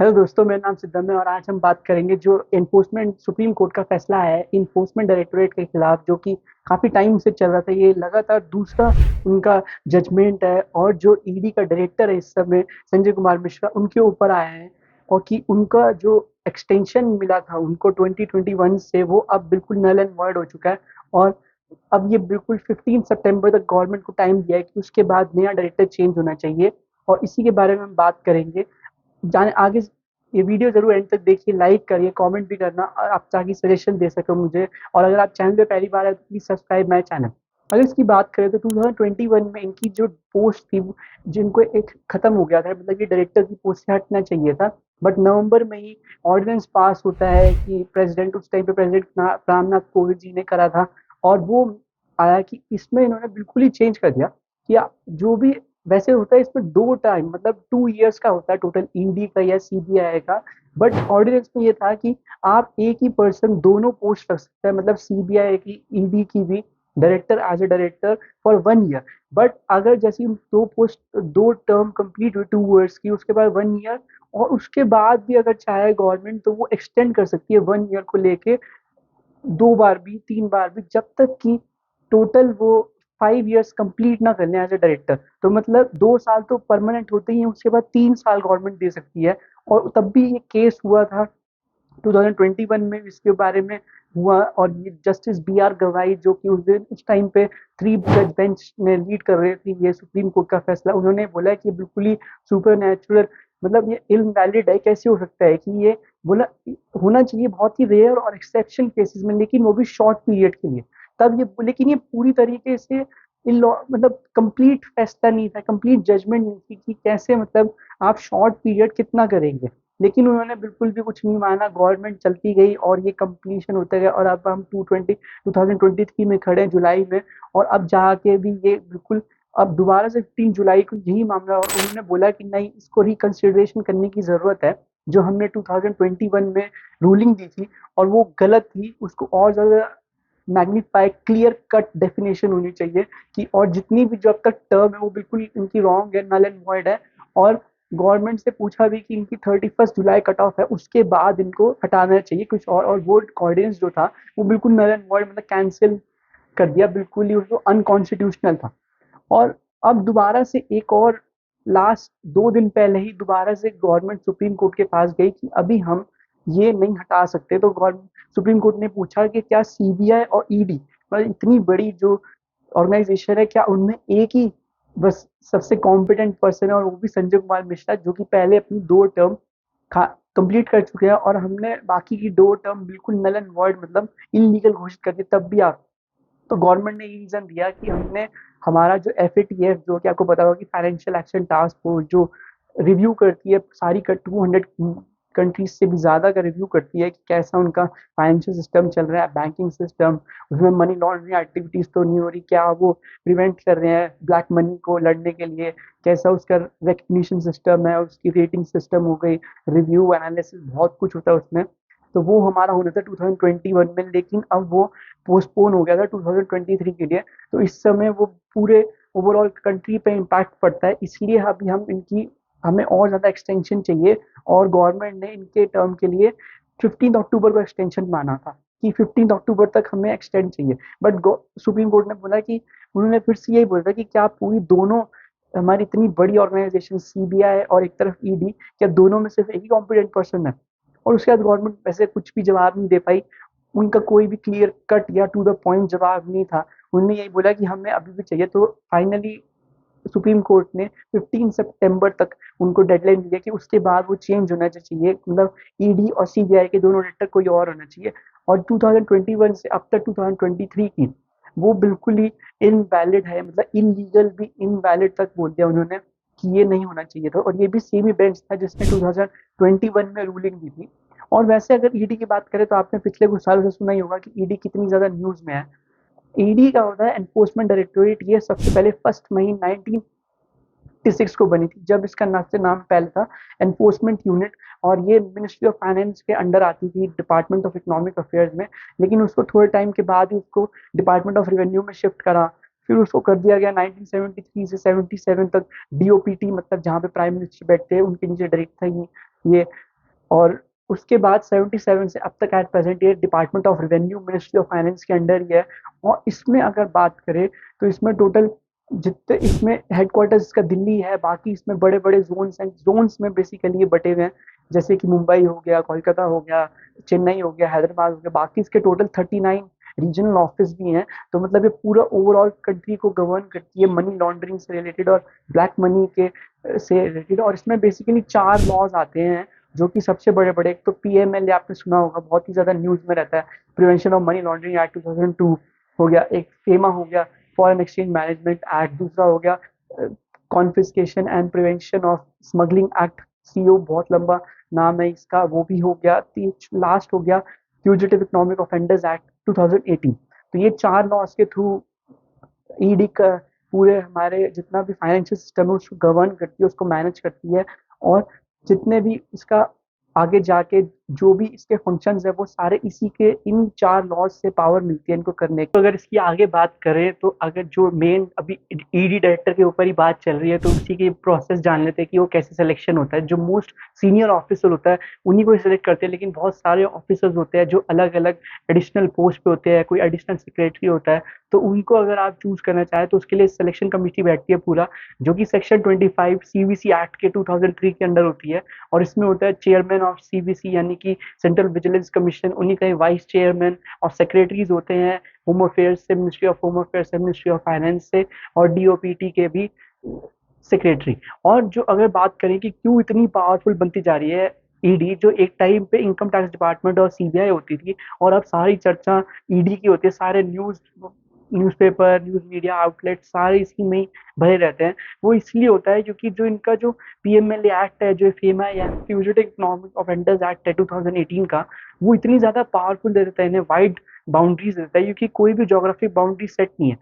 Hello दोस्तों, मेरा नाम सिद्धम है और आज हम बात करेंगे जो एनफोर्समेंट सुप्रीम कोर्ट का फैसला है इन्फोर्समेंट डायरेक्टोरेट के खिलाफ, जो कि काफी टाइम से चल रहा था। ये लगातार दूसरा उनका जजमेंट है और जो ईडी का डायरेक्टर है इस समय संजय कुमार मिश्रा, उनके ऊपर आया है। और कि उनका जो एक्सटेंशन मिला था उनको 2021 से, वो अब बिल्कुल नल एंड वॉइड हो चुका है। और अब ये बिल्कुल 15 सितंबर तक गवर्नमेंट को टाइम दिया है कि उसके बाद नया डायरेक्टर चेंज होना चाहिए। और इसी के बारे में हम बात करेंगे। जाने आगे, ये वीडियो जरूर एंड तक देखिए, लाइक करिए, कमेंट भी करना, और आप ताकि सजेशन दे सको मुझे। और अगर आप चैनल पे पहली बार है तो प्लीज सब्सक्राइब माय चैनल। अगर इसकी बात करें तो 2021 में इनकी जो पोस्ट थी जिनको एक खत्म हो गया था, मतलब ये डायरेक्टर की पोस्ट से हटना चाहिए था। बट नवंबर में ही ऑर्डिनेंस पास होता है कि प्रेसिडेंट, उस टाइम पे प्रेसिडेंट रामनाथ कोविंद जी ने करा था। और वो आया कि इसमें इन्होंने बिल्कुल ही चेंज कर दिया कि जो भी, वैसे होता है इसमें दो टाइम, मतलब 2 इयर्स का होता है टोटल ईडी का या सीबीआई का। बट ऑर्डिनेंस में ये था कि आप एक ही पर्सन दोनों पोस्ट रख सकते हैं, मतलब सीबीआई की, ईडी की भी, director as a director for 1 year. But अगर जैसे ही दो पोस्ट, दो टर्म कंप्लीट हुई 2 इयर्स की, उसके बाद 1 ईयर, और उसके बाद भी अगर चाहे गवर्नमेंट तो वो एक्सटेंड कर सकती है 1 ईयर को लेके, 2 बार भी, 3 बार भी, जब तक कि टोटल वो 5 इयर्स कंप्लीट ना कर लें एज ए डायरेक्टर। तो मतलब 2 साल तो परमानेंट होते ही हैं, उसके बाद 3 साल गवर्नमेंट दे सकती है। और तब भी ये केस हुआ था 2021 में इसके बारे में हुआ। और ये जस्टिस बी आर गवाई, जो कि उस टाइम पे 3 जज बेंच में लीड कर रहे थे ये सुप्रीम कोर्ट का फैसला, उन्होंने बोला कि बिल्कुल ही सुपर नेचुरल, मतलब ये इनवैलिड है, कैसे हो सकता है कि ये, बोला होना चाहिए बहुत ही रेयर और एक्सेप्शन केसेस में, लेकिन वो भी शॉर्ट पीरियड के लिए। तब ये, लेकिन ये पूरी तरीके से इन लॉ, मतलब कंप्लीट फैसला नहीं था, कंप्लीट जजमेंट नहीं थी कि कैसे, मतलब आप शॉर्ट पीरियड कितना करेंगे। लेकिन उन्होंने बिल्कुल भी कुछ नहीं माना, गवर्नमेंट चलती गई और ये कंप्लीशन होता गया। और अब हम 2023 में खड़े हैं, जुलाई में। और अब जाके भी ये बिल्कुल, अब दोबारा से 15 जुलाई को यही मामला, और उन्होंने बोला कि नहीं, इसको रिकंसिडरेशन करने की जरूरत है। जो हमने 2021 में रूलिंग दी थी और वो गलत थी, उसको और ज्यादा मैग्नीफाई, क्लियर कट डेफिनेशन होनी चाहिए कि, और जितनी भी जो अब तक टर्म है वो बिल्कुल इनकी रॉन्ग है, नल एंड वॉइड है। और गवर्नमेंट से पूछा भी कि इनकी 31 जुलाई कट ऑफ है, उसके बाद इनको हटाना चाहिए कुछ। और वो ऑर्डिनेंस जो था वो बिल्कुल नल एंड वॉइड, मतलब कैंसिल कर दिया, बिल्कुल ही उसको अनकॉन्स्टिट्यूशनल था। और अब दोबारा से एक और, लास्ट 2 दिन पहले ही दोबारा से गवर्नमेंट सुप्रीम कोर्ट के पास गई कि अभी हम ये नहीं हटा सकते। तो गवर्नमेंट सुप्रीम कोर्ट ने पूछा कि क्या सीबीआई और ईडी, मतलब इतनी बड़ी जो ऑर्गेनाइजेशन है, क्या उनमें एक ही बस सबसे कॉम्पिटेंट पर्सन है, और वो भी संजय कुमार मिश्रा, जो कि पहले अपनी 2 टर्म कंप्लीट कर चुके हैं, और हमने बाकी की 2 टर्म बिल्कुल नल एंड वॉइड, मतलब इनलीगल घोषित कर दी, तब भी आप। तो गवर्नमेंट ने ये रीजन दिया कि हमने, हमारा जो एफएटीएफ, जो कि आपको पता होगा कि फाइनेंशियल एक्शन टास्क फोर्स, जो रिव्यू करती है सारी का 200 कंट्रीज से भी ज़्यादा का रिव्यू करती है कि कैसा उनका फाइनेंशियल सिस्टम चल रहा है, बैंकिंग सिस्टम, उसमें मनी लॉन्ड्रिंग एक्टिविटीज़ तो नहीं हो रही, क्या वो प्रिवेंट कर रहे हैं ब्लैक मनी को लड़ने के लिए, कैसा उसका रिकग्निशन सिस्टम है, उसकी रेटिंग सिस्टम हो गई, रिव्यू एनालिसिस, बहुत कुछ होता है उसमें। तो वो हमारा होना था 2021 में, लेकिन अब वो पोस्टपोन हो गया था 2023 के लिए। तो इस समय वो पूरे ओवरऑल कंट्री पे इम्पैक्ट पड़ता है, इसलिए अभी हम इनकी, हमें और ज़्यादा एक्सटेंशन चाहिए। और गवर्नमेंट ने इनके टर्म के लिए 15 अक्टूबर को एक्सटेंशन माना था कि 15 अक्टूबर तक हमें एक्सटेंड चाहिए। बट सुप्रीम कोर्ट ने बोला कि, उन्होंने फिर से यही बोला था कि क्या पूरी दोनों, हमारी इतनी बड़ी ऑर्गेनाइजेशन सीबीआई और एक तरफ ईडी, क्या दोनों में सिर्फ एक ही कॉम्पिटेंट पर्सन है। और उसके बाद गवर्नमेंट वैसे कुछ भी जवाब नहीं दे पाई, उनका कोई भी क्लियर कट या टू द पॉइंट जवाब नहीं था। उन्होंने यही बोला कि हमें अभी भी चाहिए। तो फाइनली सुप्रीम कोर्ट ने 15 सितंबर तक उनको डेडलाइन दिया कि उसके बाद वो चेंज होना चाहिए, मतलब ईडी और सीबीआई के दोनों डायरेक्टर कोई और होना चाहिए। और 2021 से अब तक 2023 की, वो बिल्कुल ही इनवैलिड है, मतलब इनलीगल भी इनवैलिड तक बोल दिया उन्होंने कि ये नहीं होना चाहिए था। और ये भी सेम ही बेंच था जिसने 2021 में रूलिंग दी थी। और वैसे अगर ईडी की बात करें तो आपने पिछले कुछ सालों से सुना ही होगा कि ईडी कितनी ज्यादा न्यूज में है। ईडी का होता है एनफोर्समेंट डायरेक्टोरेट, ये सबसे पहले 1 मई 1956 को बनी थी, जब इसका नाम पहले था एनफोर्समेंट यूनिट। और ये मिनिस्ट्री ऑफ फाइनेंस के अंडर आती थी, डिपार्टमेंट ऑफ इकोनॉमिक अफेयर्स में। लेकिन उसको थोड़े टाइम के बाद ही उसको डिपार्टमेंट ऑफ रेवेन्यू में शिफ्ट करा। फिर उसको कर दिया गया 1973 से 77 तक डीओपीटी, मतलब जहाँ पे प्राइम मिनिस्टर बैठते हैं उनके नीचे डायरेक्ट था ये। और उसके बाद 77 से अब तक एट प्रेजेंट ये department of revenue ministry of finance के अंडर ही है। और इसमें अगर बात करें तो इसमें टोटल जितने इसमें हेडक्वार्टर्स इसका दिल्ली है, बाकी इसमें बड़े बड़े जोन्स हैं। जोन्स में बेसिकली ये बटे हुए हैं, जैसे कि मुंबई हो गया, कोलकाता हो गया, चेन्नई हो गया, हैदराबाद हो गया। बाकी इसके टोटल 39 रीजनल ऑफिस भी हैं। तो मतलब ये पूरा ओवरऑल कंट्री को गवर्न करती है मनी लॉन्ड्रिंग से रिलेटेड और ब्लैक मनी के से रिलेटेड। और इसमें बेसिकली 4 लॉज आते हैं जो कि सबसे बड़े-बड़े। एक तो पीएमएल आपने सुना होगा, बहुत ही ज़्यादा न्यूज़ में रहता है, prevention of money laundering act 2002 हो गया। एक फेमा हो गया, फॉरेन एक्सचेंज मैनेजमेंट एक्ट। दूसरा हो गया confiscation and prevention of smuggling act, CO बहुत लंबा नाम है इसका, वो भी हो गया। लास्ट हो गया फ्यूजिटिव इकोनॉमिक ऑफेंडर्स एक्ट 2018। तो ये 4 लॉज के थ्रू ईडी का पूरे हमारे जितना भी फाइनेंशियल सिस्टम है उसको गवर्न करती है, उसको मैनेज करती है। और जितने भी इसका आगे जाके जो भी इसके फंक्शंस है वो सारे इसी के इन 4 लॉज से पावर मिलती है इनको करने की। तो अगर इसकी आगे बात करें तो अगर जो मेन अभी ईडी डायरेक्टर के ऊपर ही बात चल रही है तो उसी की प्रोसेस जान लेते हैं कि वो कैसे सिलेक्शन होता है। जो मोस्ट सीनियर ऑफिसर होता है उन्हीं को सिलेक्ट करते हैं, लेकिन बहुत सारे ऑफिसर्स होते हैं जो अलग अलग एडिशनल पोस्ट पे होते हैं। कोई एडिशनल सेक्रेटरी होता है, तो उनको अगर आप चूज करना चाहें तो उसके लिए सिलेक्शन कमेटी बैठती है पूरा, जो कि सेक्शन 25 सीवीसी एक्ट के 2003 के अंडर होती है। और इसमें होता है चेयरमैन ऑफ सीवीसी यानी कि सेंट्रल विजिलेंस कमीशन, उन्हीं का वाइस चेयरमैन। और सेक्रेटरीज होते हैं होम अफेयर्स से, मिनिस्ट्री ऑफ होम अफेयर्स से, मिनिस्ट्री ऑफ फाइनेंस से, और डीओपीटी के भी सेक्रेटरी। और जो अगर बात करें कि क्यों इतनी पावरफुल बनती जा रही है ईडी, जो एक टाइम पे इनकम टैक्स डिपार्टमेंट और सीबीआई होती थी और अब सारी चर्चा ईडी की होती है। सारे न्यूज़पेपर, न्यूज़ मीडिया आउटलेट सारे इसी में ही भरे रहते हैं। वो इसलिए होता है क्योंकि जो इनका जो पीएमएलए एक्ट है, जो फेमा या फ्यूजिटिव इकोनॉमिक ऑफेंडर्स एक्ट है 2018 का, वो इतनी ज़्यादा पावरफुल दे देता है, इन्हें वाइड बाउंड्रीज देता है, क्योंकि कोई भी जोग्राफिक बाउंड्री सेट नहीं है।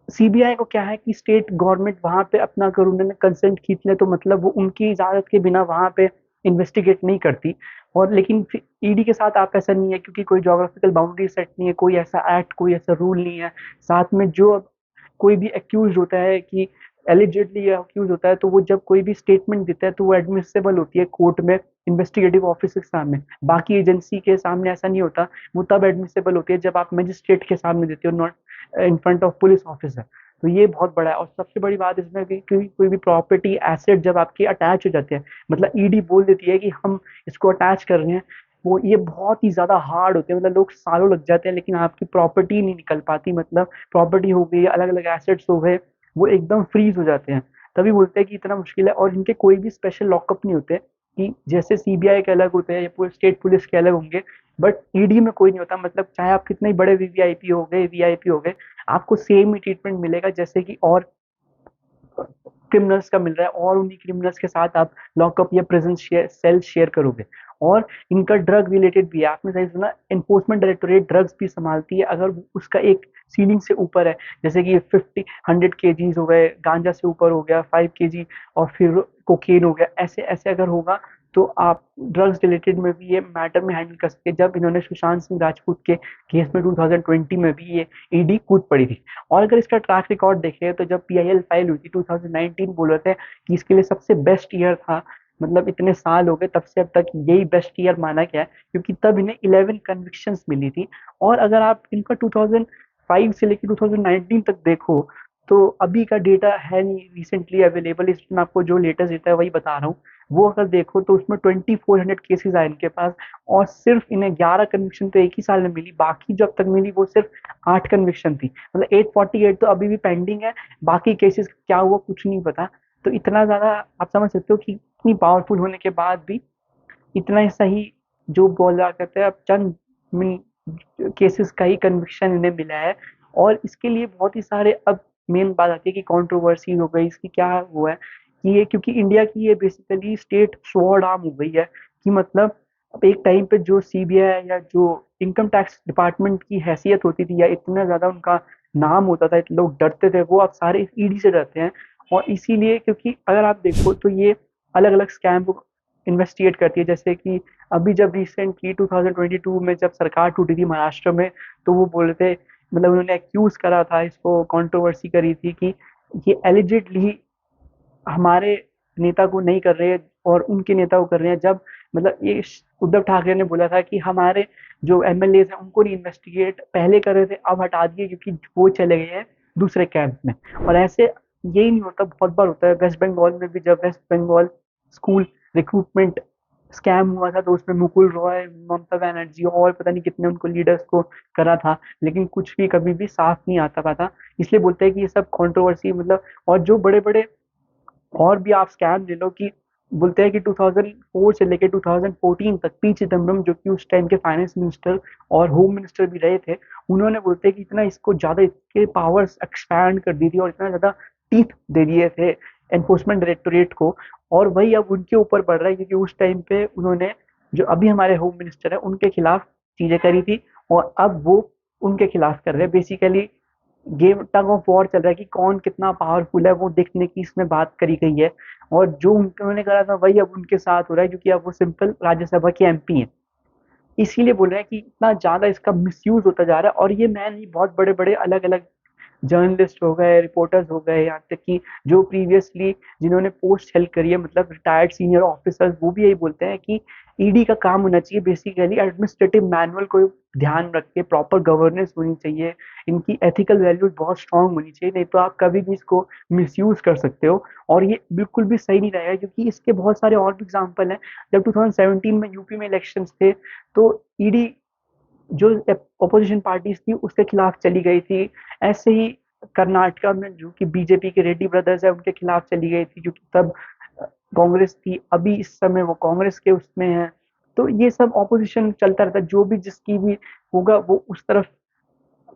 सीबीआई को क्या है कि स्टेट गवर्नमेंट वहां पे अपना अगर उन्होंने कंसेंट खींच ले तो मतलब वो उनकी इजाजत के बिना वहां पे इन्वेस्टिगेट नहीं करती। और लेकिन ईडी के साथ आप ऐसा नहीं है, क्योंकि कोई जोग्राफिकल बाउंड्री सेट नहीं है, कोई ऐसा एक्ट, कोई ऐसा रूल नहीं है। साथ में जो कोई भी एक्यूज होता है कि एलिजिडली एक्यूज होता है, तो वो जब कोई भी स्टेटमेंट देता है तो वो एडमिसिबल होती है कोर्ट में, इन्वेस्टिगेटिव ऑफिसर के सामने। बाकी एजेंसी के सामने ऐसा नहीं होता, वो तब एडमिसिबल होती है जब आप मजिस्ट्रेट के सामने देते हो, not in front of police officer. तो ये बहुत बड़ा है। और सबसे बड़ी बात इसमें कि कोई भी प्रॉपर्टी एसेट जब आपके अटैच हो जाते हैं, मतलब ईडी बोल देती है कि हम इसको अटैच कर रहे हैं, वो ये बहुत ही ज्यादा हार्ड होते हैं, मतलब लोग सालों लग जाते हैं लेकिन आपकी प्रॉपर्टी नहीं निकल पाती। मतलब प्रॉपर्टी हो गई, अलग अलग एसेट्स हो गए, वो एकदम फ्रीज हो जाते हैं। तभी बोलते हैं कि इतना मुश्किल है। और इनके कोई भी स्पेशल लॉकअप नहीं होते कि जैसे सीबीआई के अलग होते हैं या पूरे स्टेट पुलिस के अलग होंगे, बट ईडी में कोई नहीं होता। मतलब चाहे आप कितने बड़े वीवीआईपी हो गए, वीआईपी हो गए, आपको सेम ही ट्रीटमेंट मिलेगा जैसे कि और क्रिमिनल्स का मिल रहा है, और उन्हीं क्रिमिनल्स के साथ आप लॉकअप या प्रिजन सेल शेयर करोगे। और इनका ड्रग रिलेटेड भी है, आपने सही सुना, एनफोर्समेंट डायरेक्टोरेट ड्रग्स भी संभालती है अगर उसका एक सीलिंग से ऊपर है, जैसे कि 100 केजीज हो गए, गांजा से ऊपर हो गया 5 केजी, और फिर कोकेन हो गया, ऐसे ऐसे अगर होगा तो आप ड्रग्स रिलेटेड में भी ये मैटर में हैंडल कर सकते हैं। जब इन्होंने सुशांत सिंह राजपूत के केस में 2020 में भी ये ईडी कूद पड़ी थी। और अगर इसका ट्रैक रिकॉर्ड देखें तो जब पीआईएल फाइल हुई थी 2019, बोल रहे थे कि इसके लिए सबसे बेस्ट ईयर था। मतलब इतने साल हो गए तब से अब तक यही बेस्ट ईयर माना गया है, क्योंकि तब इन्हें 11 कन्विक्शंस मिली थी। और अगर आप इनका 2005 से लेकर 2019 तक देखो तो अभी का डेटा है नहीं रिसेंटली अवेलेबल, इसमें मैं आपको जो लेटेस्ट डेटा है वही बता रहा हूँ। वो अगर देखो तो उसमें 2400 केसेस आए इनके पास, और सिर्फ इन्हें 11 कन्विक्शन तो एक ही साल में मिली, बाकी जो अब तक मिली वो सिर्फ 8 कन्विक्शन थी। मतलब 848 तो अभी भी पेंडिंग है, बाकी केसेस क्या हुआ कुछ नहीं पता। तो इतना ज्यादा आप समझ सकते हो कि इतनी पावरफुल होने के बाद भी इतना ही सही जो बोला करते हैं, अब चंद केसेस का ही कन्विक्शन इन्हें मिला है। और इसके लिए बहुत ही सारे, अब मेन बात आती है कि कंट्रोवर्सी हो गई इसकी, क्या हुआ है कि ये, क्योंकि इंडिया की ये बेसिकली स्टेट स्वॉर्ड आर्म हो गई है, कि मतलब अब एक टाइम पे जो सीबीआई या जो इनकम टैक्स डिपार्टमेंट की हैसियत होती थी या इतना ज्यादा उनका नाम होता था, इतने लोग डरते थे, वो अब सारे ईडी से डरते हैं। और इसीलिए, क्योंकि अगर आप देखो तो ये अलग अलग स्कैम को इन्वेस्टिगेट करती है। जैसे कि अभी जब रिसेंटली 2022 में जब सरकार टूटी थी महाराष्ट्र में, तो वो बोल रहे थे, मतलब उन्होंने एक्यूज करा था, इसको कंट्रोवर्सी करी थी कि ये एलिजिडली हमारे नेता को नहीं कर रहे हैं और उनके नेता को कर रहे हैं। जब मतलब ये उद्धव ठाकरे ने बोला था कि हमारे जो एमएलए हैं उनको नहीं इन्वेस्टिगेट पहले कर रहे थे, अब हटा दिए क्योंकि वो चले गए हैं दूसरे कैंप में। और ऐसे यही नहीं होता, बहुत बार होता है। वेस्ट बंगाल में भी जब West Bengal school recruitment scam हुआ था तो उसमें मुकुल रॉय, ममता बनर्जी और पता नहीं कितने उनको लीडर्स को करा था, लेकिन कुछ भी कभी भी साफ नहीं आता पाता। इसलिए बोलते हैं कि ये सब कंट्रोवर्सी मतलब। और जो बड़े बड़े और भी आप स्कैम ले लो कि बोलते हैं कि 2004 से लेकर 2014 तक पी चिदम्बरम जो कि उस टाइम के फाइनेंस मिनिस्टर और होम मिनिस्टर भी रहे थे, उन्होंने बोलते हैं कि इतना इसको ज्यादा इसके पावर्स एक्सपैंड कर दी थी और इतना ज्यादा टीथ दे दिए थे एनफोर्समेंट डायरेक्टोरेट को। और वही अब उनके ऊपर बढ़ रहा है क्योंकि उस टाइम पे उन्होंने जो अभी हमारे होम मिनिस्टर है उनके खिलाफ चीजें करी थी और अब वो उनके खिलाफ कर रहे हैं। Basically game tug of war चल रहा है कि कौन कितना पावरफुल है, वो देखने की इसमें बात करी गई है। और जो उन्होंने करा था वही अब उनके साथ हो रहा है क्योंकि अब वो सिंपल राज्यसभा के एमपी हैं। इसीलिए बोल रहे हैं कि इतना ज्यादा इसका मिसयूज होता जा रहा है। और ये मैं नहीं, बहुत बड़े बड़े अलग अलग जर्नलिस्ट हो गए, रिपोर्टर्स हो गए, यहाँ तक कि जो प्रीवियसली जिन्होंने पोस्ट हेल्ड करी है मतलब रिटायर्ड सीनियर ऑफिसर्स, वो भी यही बोलते हैं कि ईडी का काम होना चाहिए बेसिकली एडमिनिस्ट्रेटिव मैनुअल को ध्यान रख के प्रॉपर गवर्नेंस होनी चाहिए, इनकी एथिकल वैल्यूज बहुत स्ट्रांग होनी चाहिए, नहीं तो आप कभी भी इसको मिसयूज कर सकते हो। और ये बिल्कुल भी सही नहीं रहेगा क्योंकि इसके बहुत सारे और भी एग्जाम्पल हैं। जब 2017 में यूपी में इलेक्शंस थे तो ईडी जो अपोजिशन पार्टीज थी उसके खिलाफ चली गई थी। ऐसे ही कर्नाटका में जो कि बीजेपी के रेड्डी ब्रदर्स है उनके खिलाफ चली गई थी, जो कि तब कांग्रेस थी, अभी इस समय वो कांग्रेस के उसमें है। तो ये सब ऑपोजिशन चलता रहता है, जो भी जिसकी भी होगा वो उस तरफ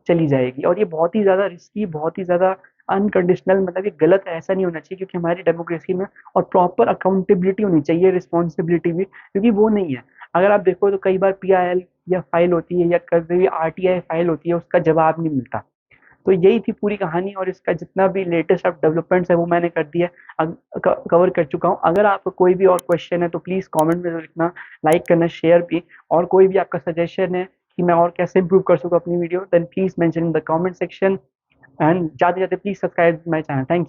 चली जाएगी। और ये बहुत ही ज्यादा रिस्की, बहुत ही ज्यादा अनकंडीशनल, मतलब ये गलत है, ऐसा नहीं होना चाहिए क्योंकि हमारी डेमोक्रेसी में और प्रॉपर अकाउंटेबिलिटी होनी चाहिए, रिस्पॉन्सिबिलिटी भी, क्योंकि वो नहीं है। अगर आप देखो तो कई बार पीआईएल या फाइल होती है या कभी आरटीआई फाइल होती है, उसका जवाब नहीं मिलता। तो यही थी पूरी कहानी और इसका जितना भी लेटेस्ट अब डेवलपमेंट्स है वो मैंने कर दिया, कवर कर चुका हूँ। अगर आपको कोई भी और क्वेश्चन है तो प्लीज़ कमेंट में लिखना, लाइक करना, शेयर भी। और कोई भी आपका सजेशन है कि मैं और कैसे इंप्रूव कर सकूँ अपनी video, then please mention in the comment section. And जाते जाते please subscribe my channel. Thank you.